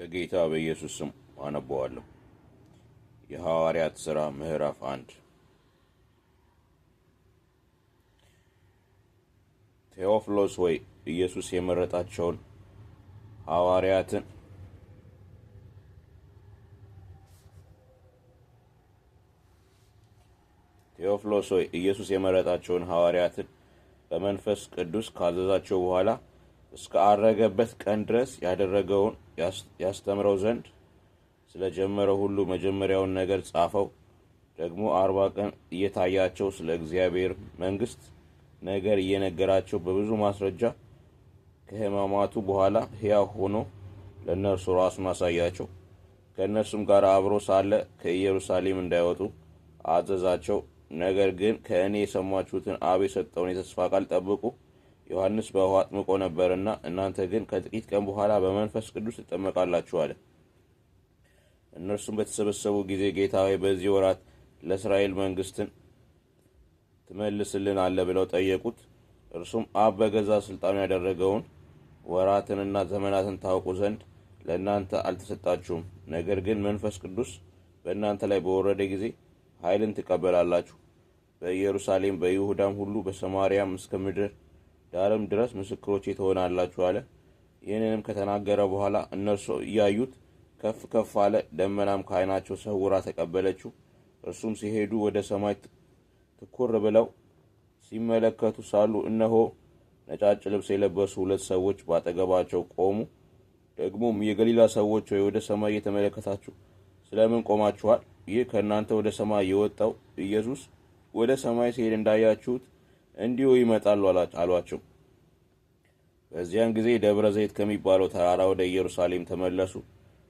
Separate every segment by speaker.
Speaker 1: በጌታ በኢየሱስ ስም አነበዋለሁ። የሐዋርያት ሥራ ምዕራፍ 1። ቴዎፍሎስ ሆይ ኢየሱስ የመረጣቸውን ሐዋርያትን በመንፈስ ቅዱስ ካዘዛቸው በኋላ እስከ አረገበት ቀን ድረስ ያደረገውን ያስተምረው ዘንድ ስለጀመረው ሁሉ መጀመሪያውን ነገር ጻፈው። ደግሞ 40 ቀን እየታያቸው ስለ እግዚአብሔር መንግሥት ነገር እየነገራቸው በብዙ ማስረጃ ከሕማማቱ በኋላ ሕያው ሆኖ ለእነርሱ ራሱን አሳያቸው። ከእነርሱም ጋር አብሮ ሳለ ከኢየሩሳሌም እንዳይወጡ አዘዛቸው። ነገር ግን ከእኔ የሰማችሁትን አብ የሰጠውን የተስፋ ቃል ጠብቁ። ዮሐንስ በውኃ አጥምቆ ነበርና እናንተ ግን ከጥቂት ቀን በኋላ በመንፈስ ቅዱስ ትጠመቃላችሁ አለ። እነርሱም በተሰበሰቡ ጊዜ ጌታ ሆይ በዚህ ወራት ለእስራኤል መንግሥትን ትመልስልን አለ ብለው ጠየቁት። እርሱም አብ በገዛ ሥልጣኑ ያደረገውን ወራትንና ዘመናትን ታውቁ ዘንድ ለእናንተ አልተሰጣችሁም። ነገር ግን መንፈስ ቅዱስ በእናንተ ላይ በወረደ ጊዜ ኃይልን ትቀበላላችሁ። በኢየሩሳሌም በይሁዳም ሁሉ በሰማርያም እስከ ምድር ዳርም ድረስ ምስክሮቼ ትሆናላችሁ አለ። ይህንንም ከተናገረ በኋላ እነርሱ እያዩት ከፍ ከፍ አለ፣ ደመናም ከዓይናቸው ሰውራ ተቀበለችው። እርሱም ሲሄዱ ወደ ሰማይ ትኩር ብለው ሲመለከቱ ሳሉ እነሆ ነጫጭ ልብስ የለበሱ 2 ሰዎች ባጠገባቸው ቆሙ። ደግሞም የገሊላ ሰዎች ሆይ ወደ ሰማይ እየተመለከታችሁ ስለምን ቆማችኋል? ይህ ከእናንተ ወደ ሰማይ የወጣው ኢየሱስ ወደ ሰማይ ሲሄድ እንዳያችሁት እንዲሁ ይመጣል አሏቸው። በዚያን ጊዜ ደብረ ዘይት ከሚባለው ተራራ ወደ ኢየሩሳሌም ተመለሱ።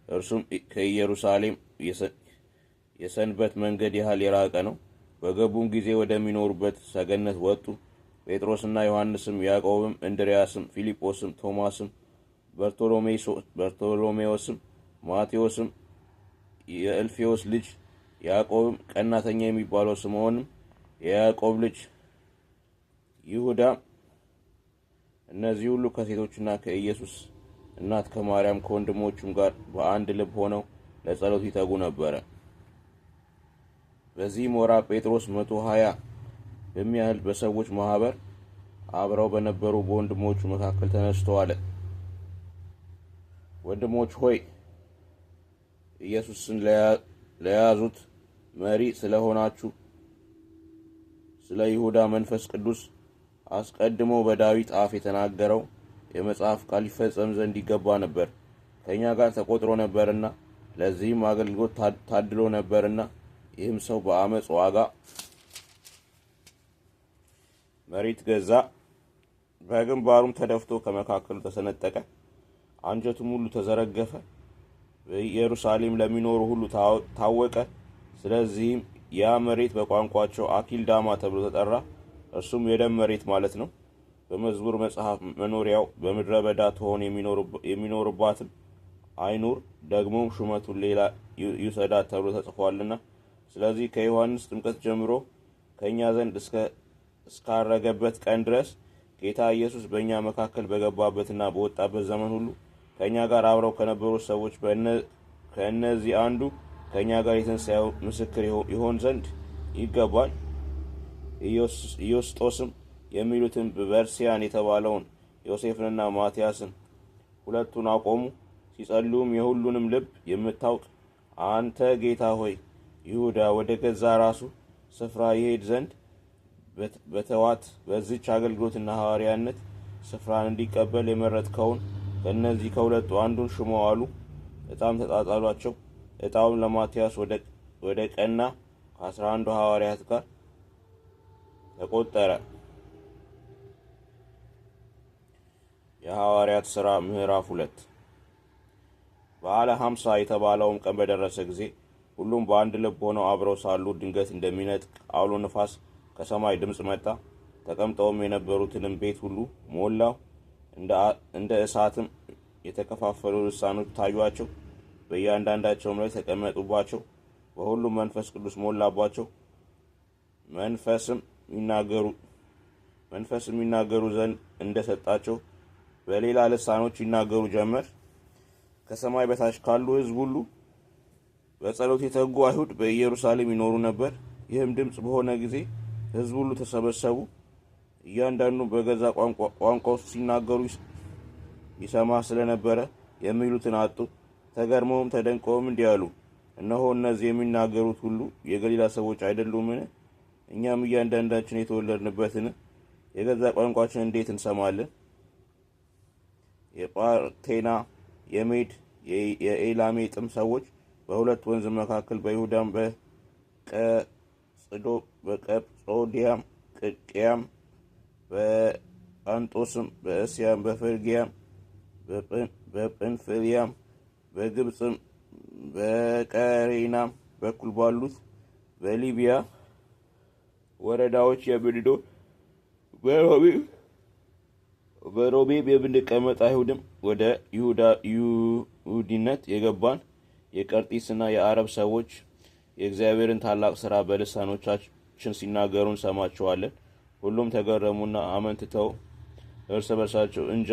Speaker 1: እርሱም ከኢየሩሳሌም የሰንበት መንገድ ያህል የራቀ ነው። በገቡም ጊዜ ወደሚኖሩበት ሰገነት ወጡ። ጴጥሮስና ዮሐንስም፣ ያዕቆብም፣ እንድርያስም፣ ፊልጶስም፣ ቶማስም፣ በርቶሎሜዎስም፣ ማቴዎስም፣ የእልፌዎስ ልጅ ያዕቆብም፣ ቀናተኛ የሚባለው ስምዖንም፣ የያዕቆብ ልጅ ይሁዳም፣ እነዚህ ሁሉ ከሴቶችና ከኢየሱስ እናት ከማርያም ከወንድሞቹም ጋር በአንድ ልብ ሆነው ለጸሎት ይተጉ ነበረ። በዚህም ወራት ጴጥሮስ 120 በሚያህል በሰዎች ማኅበር አብረው በነበሩ በወንድሞቹ መካከል ተነስቶ አለ፣ ወንድሞች ሆይ ኢየሱስን ለያዙት መሪ ስለሆናችሁ ስለ ይሁዳ መንፈስ ቅዱስ አስቀድሞ በዳዊት አፍ የተናገረው የመጽሐፍ ቃል ይፈጸም ዘንድ ይገባ ነበር። ከእኛ ጋር ተቆጥሮ ነበርና ለዚህም አገልግሎት ታድሎ ነበርና ይህም ሰው በአመፅ ዋጋ መሬት ገዛ። በግንባሩም ተደፍቶ ከመካከሉ ተሰነጠቀ፣ አንጀቱም ሁሉ ተዘረገፈ። በኢየሩሳሌም ለሚኖሩ ሁሉ ታወቀ። ስለዚህም ያ መሬት በቋንቋቸው አኪልዳማ ተብሎ ተጠራ። እርሱም የደም መሬት ማለት ነው። በመዝሙር መጽሐፍ መኖሪያው በምድረ በዳ ትሆን የሚኖርባትም አይኑር፣ ደግሞም ሹመቱን ሌላ ይውሰዳት ተብሎ ተጽፏልና። ስለዚህ ከዮሐንስ ጥምቀት ጀምሮ ከእኛ ዘንድ እስካረገበት ቀን ድረስ ጌታ ኢየሱስ በእኛ መካከል በገባበትና በወጣበት ዘመን ሁሉ ከእኛ ጋር አብረው ከነበሩት ሰዎች ከእነዚህ አንዱ ከእኛ ጋር የትንሣኤው ምስክር ይሆን ዘንድ ይገባል። ኢዮስጦስም የሚሉትን በርሲያን የተባለውን ዮሴፍንና ማትያስን ሁለቱን አቆሙ። ሲጸልዩም የሁሉንም ልብ የምታውቅ አንተ ጌታ ሆይ ይሁዳ ወደ ገዛ ራሱ ስፍራ ይሄድ ዘንድ በተዋት በዚች አገልግሎትና ሐዋርያነት ስፍራን እንዲቀበል የመረጥከውን ከእነዚህ ከሁለቱ አንዱን ሽመው አሉ። ዕጣም ተጣጣሏቸው። ዕጣውም ለማትያስ ወደ ቀና ከ11 ሐዋርያት ጋር ተቆጠረ። የሐዋርያት ሥራ ምዕራፍ 2። በዓለ ሐምሳ የተባለውም ቀን በደረሰ ጊዜ ሁሉም በአንድ ልብ ሆነው አብረው ሳሉ ድንገት እንደሚነጥቅ አውሎ ነፋስ ከሰማይ ድምፅ መጣ። ተቀምጠውም የነበሩትንም ቤት ሁሉ ሞላው። እንደ እሳትም የተከፋፈሉ ልሳኖች ታዩአቸው፣ በእያንዳንዳቸውም ላይ ተቀመጡባቸው። በሁሉም መንፈስ ቅዱስ ሞላባቸው። መንፈስም ይናገሩ ዘንድ እንደሰጣቸው በሌላ ልሳኖች ይናገሩ ጀመር። ከሰማይ በታች ካሉ ሕዝብ ሁሉ በጸሎት የተጉ አይሁድ በኢየሩሳሌም ይኖሩ ነበር። ይህም ድምፅ በሆነ ጊዜ ሕዝብ ሁሉ ተሰበሰቡ። እያንዳንዱ በገዛ ቋንቋው ሲናገሩ ይሰማ ስለነበረ የሚሉትን አጡ። ተገርመውም ተደንቀውም እንዲህ አሉ፣ እነሆ እነዚህ የሚናገሩት ሁሉ የገሊላ ሰዎች አይደሉምን? እኛም እያንዳንዳችን የተወለድንበትን የገዛ ቋንቋችን እንዴት እንሰማለን? የጳርቴና፣ የሜድ፣ የኤላሜጥም ሰዎች በሁለት ወንዝ መካከል በይሁዳም በቀጵጾዲያም ቅቅያም በጳንጦስም በእስያም በፍርግያም በጵንፍልያም በግብፅም በቀሬናም በኩል ባሉት በሊቢያ ወረዳዎች የምንኖር በሮሜም የምንቀመጥ አይሁድም ወደ ይሁዲነት የገባን የቀርጢስና የአረብ ሰዎች የእግዚአብሔርን ታላቅ ሥራ በልሳኖቻችን ሲናገሩ እንሰማቸዋለን። ሁሉም ተገረሙና አመንትተው እርስ በርሳቸው እንጃ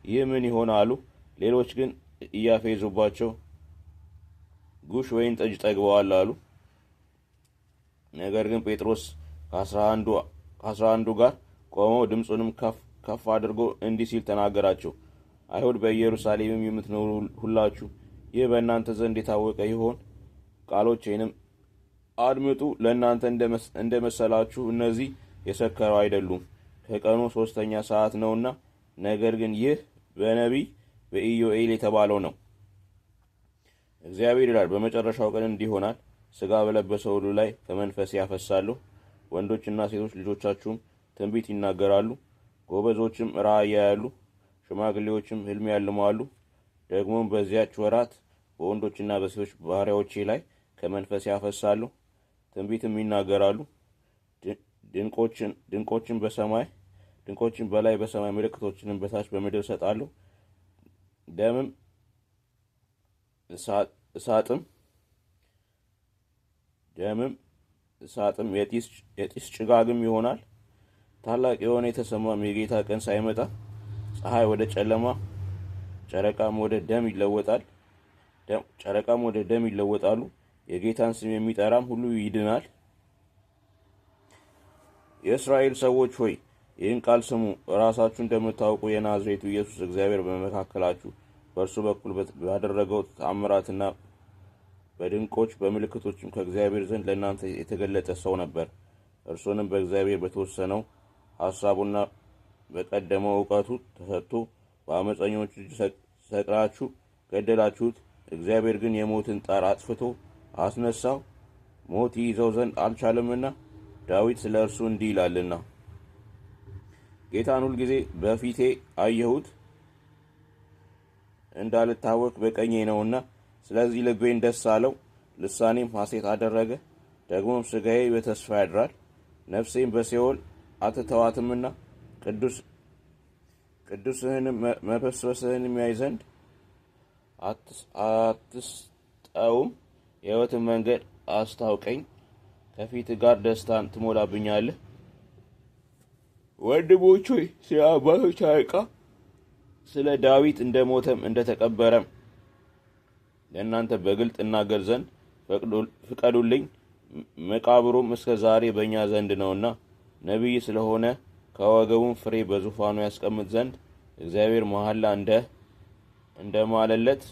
Speaker 1: ይህ ምን ይሆን አሉ። ሌሎች ግን እያፌዙባቸው ጉሽ ወይን ጠጅ ጠግበዋል አሉ። ነገር ግን ጴጥሮስ ከአስራ አንዱ ጋር ቆመው ድምፁንም ከፍ አድርጎ እንዲህ ሲል ተናገራቸው። አይሁድ በኢየሩሳሌምም የምትኖሩ ሁላችሁ ይህ በእናንተ ዘንድ የታወቀ ይሆን? ቃሎቼንም አድምጡ። ለእናንተ እንደመሰላችሁ እነዚህ የሰከሩ አይደሉም፣ ከቀኑ 3ኛ ሰዓት ነውና። ነገር ግን ይህ በነቢይ በኢዮኤል የተባለው ነው። እግዚአብሔር ይላል፣ በመጨረሻው ቀን እንዲህ ይሆናል፣ ሥጋ በለበሰ ሁሉ ላይ ከመንፈሴ ያፈሳለሁ። ወንዶችና ሴቶች ልጆቻችሁም ትንቢት ይናገራሉ፣ ጎበዞችም ራእይ ያያሉ፣ ሽማግሌዎችም ሕልም ያልማሉ። ደግሞም በዚያች ወራት በወንዶችና በሴቶች ባሪያዎቼ ላይ ከመንፈሴ ያፈሳለሁ፣ ትንቢትም ይናገራሉ። ድንቆችን በላይ በሰማይ ምልክቶችንም በታች በምድር እሰጣለሁ። ደምም እሳጥም የጢስ ጭጋግም ይሆናል። ታላቅ የሆነ የተሰማም የጌታ ቀን ሳይመጣ ፀሐይ ወደ ጨለማ፣ ጨረቃም ወደ ደም ይለወጣሉ። የጌታን ስም የሚጠራም ሁሉ ይድናል። የእስራኤል ሰዎች ሆይ ይህን ቃል ስሙ። ራሳችሁ እንደምታውቁ የናዝሬቱ ኢየሱስ እግዚአብሔር በመካከላችሁ በእርሱ በኩል ባደረገው ተአምራትና በድንቆች በምልክቶችም ከእግዚአብሔር ዘንድ ለእናንተ የተገለጠ ሰው ነበር። እርሱንም በእግዚአብሔር በተወሰነው ሐሳቡና በቀደመው እውቀቱ ተሰጥቶ በአመፀኞች እጅ ሰቅላችሁ ገደላችሁት። እግዚአብሔር ግን የሞትን ጣር አጥፍቶ አስነሳው፣ ሞት ይይዘው ዘንድ አልቻለምና። ዳዊት ስለ እርሱ እንዲህ ይላልና፣ ጌታን ሁልጊዜ በፊቴ አየሁት፣ እንዳልታወክ በቀኜ ነውና። ስለዚህ ልቤን ደስ አለው፣ ልሳኔም ሐሴት አደረገ። ደግሞም ሥጋዬ በተስፋ ያድራል፣ ነፍሴም በሲኦል አትተዋትምና። ቅዱስህንም መበስበስህንም ያይ ዘንድ አትስጠውም። የሕይወትን መንገድ አስታውቀኝ፣ ከፊት ጋር ደስታን ትሞላብኛለህ። ወንድሞች ሆይ ስለ አባቶች አለቃ ስለ ዳዊት እንደ ሞተም እንደ ተቀበረም ለእናንተ በግልጥ እናገር ዘንድ ፍቀዱልኝ። መቃብሩም እስከ ዛሬ በእኛ ዘንድ ነውና ነቢይ ስለሆነ ከወገቡም ፍሬ በዙፋኑ ያስቀምጥ ዘንድ እግዚአብሔር መሐላ እንደማለለት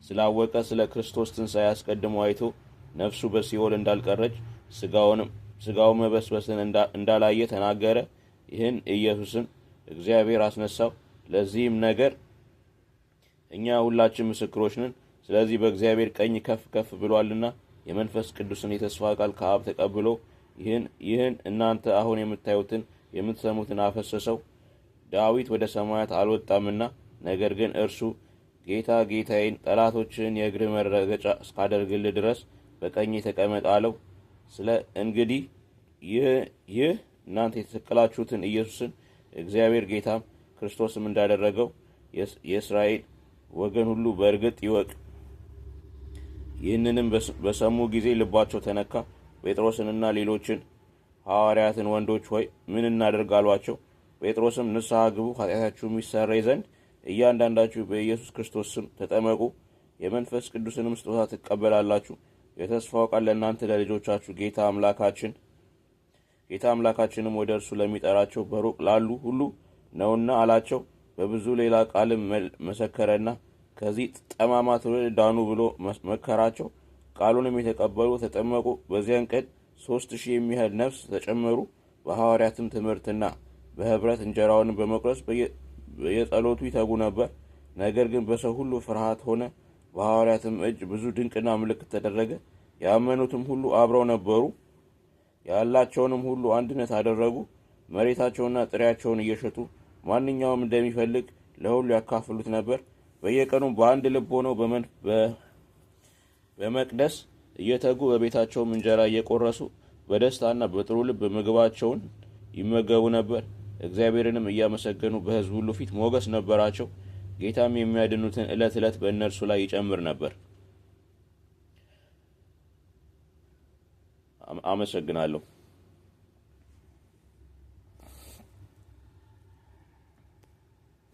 Speaker 1: ስላወቀ ስለ ክርስቶስ ትንሣኤ አስቀድሞ አይቶ ነፍሱ በሲኦል እንዳልቀረች ሥጋው መበስበስን እንዳላየ ተናገረ። ይህን ኢየሱስን እግዚአብሔር አስነሳው። ለዚህም ነገር እኛ ሁላችን ምስክሮች ነን። ስለዚህ በእግዚአብሔር ቀኝ ከፍ ከፍ ብሏልና የመንፈስ ቅዱስን የተስፋ ቃል ከአብ ተቀብሎ ይህን እናንተ አሁን የምታዩትን የምትሰሙትን አፈሰሰው። ዳዊት ወደ ሰማያት አልወጣምና፣ ነገር ግን እርሱ ጌታ ጌታዬን ጠላቶችን የእግር መረገጫ እስካደርግልህ ድረስ በቀኝ ተቀመጥ አለው። ስለ እንግዲህ ይህ እናንተ የተሰቀላችሁትን ኢየሱስን እግዚአብሔር ጌታም ክርስቶስም እንዳደረገው የእስራኤል ወገን ሁሉ በእርግጥ ይወቅ። ይህንንም በሰሙ ጊዜ ልባቸው ተነካ። ጴጥሮስንና ሌሎችን ሐዋርያትን ወንዶች ሆይ ምን እናደርግ አሏቸው። ጴጥሮስም ንስሐ ግቡ፣ ኃጢአታችሁም ይሰረይ ዘንድ እያንዳንዳችሁ በኢየሱስ ክርስቶስ ስም ተጠመቁ፣ የመንፈስ ቅዱስንም ስጦታ ትቀበላላችሁ። የተስፋው ቃል ለእናንተ ለልጆቻችሁ ጌታ አምላካችንም ወደ እርሱ ለሚጠራቸው በሩቅ ላሉ ሁሉ ነውና አላቸው። በብዙ ሌላ ቃልም መሰከረና ከዚህ ጠማማ ትውልድ ዳኑ ብሎ መከራቸው። ቃሉንም የተቀበሉ ተጠመቁ። በዚያን ቀን 3000 የሚያህል ነፍስ ተጨመሩ። በሐዋርያትም ትምህርትና በህብረት እንጀራውን በመቁረስ በየጸሎቱ ይተጉ ነበር። ነገር ግን በሰው ሁሉ ፍርሃት ሆነ። በሐዋርያትም እጅ ብዙ ድንቅና ምልክት ተደረገ። ያመኑትም ሁሉ አብረው ነበሩ። ያላቸውንም ሁሉ አንድነት አደረጉ። መሬታቸውንና ጥሪያቸውን እየሸጡ ማንኛውም እንደሚፈልግ ለሁሉ ያካፍሉት ነበር። በየቀኑም በአንድ ልብ ሆነው በመቅደስ እየተጉ በቤታቸውም እንጀራ እየቆረሱ በደስታና በጥሩ ልብ ምግባቸውን ይመገቡ ነበር። እግዚአብሔርንም እያመሰገኑ በሕዝብ ሁሉ ፊት ሞገስ ነበራቸው። ጌታም የሚያድኑትን ዕለት ዕለት በእነርሱ ላይ ይጨምር ነበር። አመሰግናለሁ።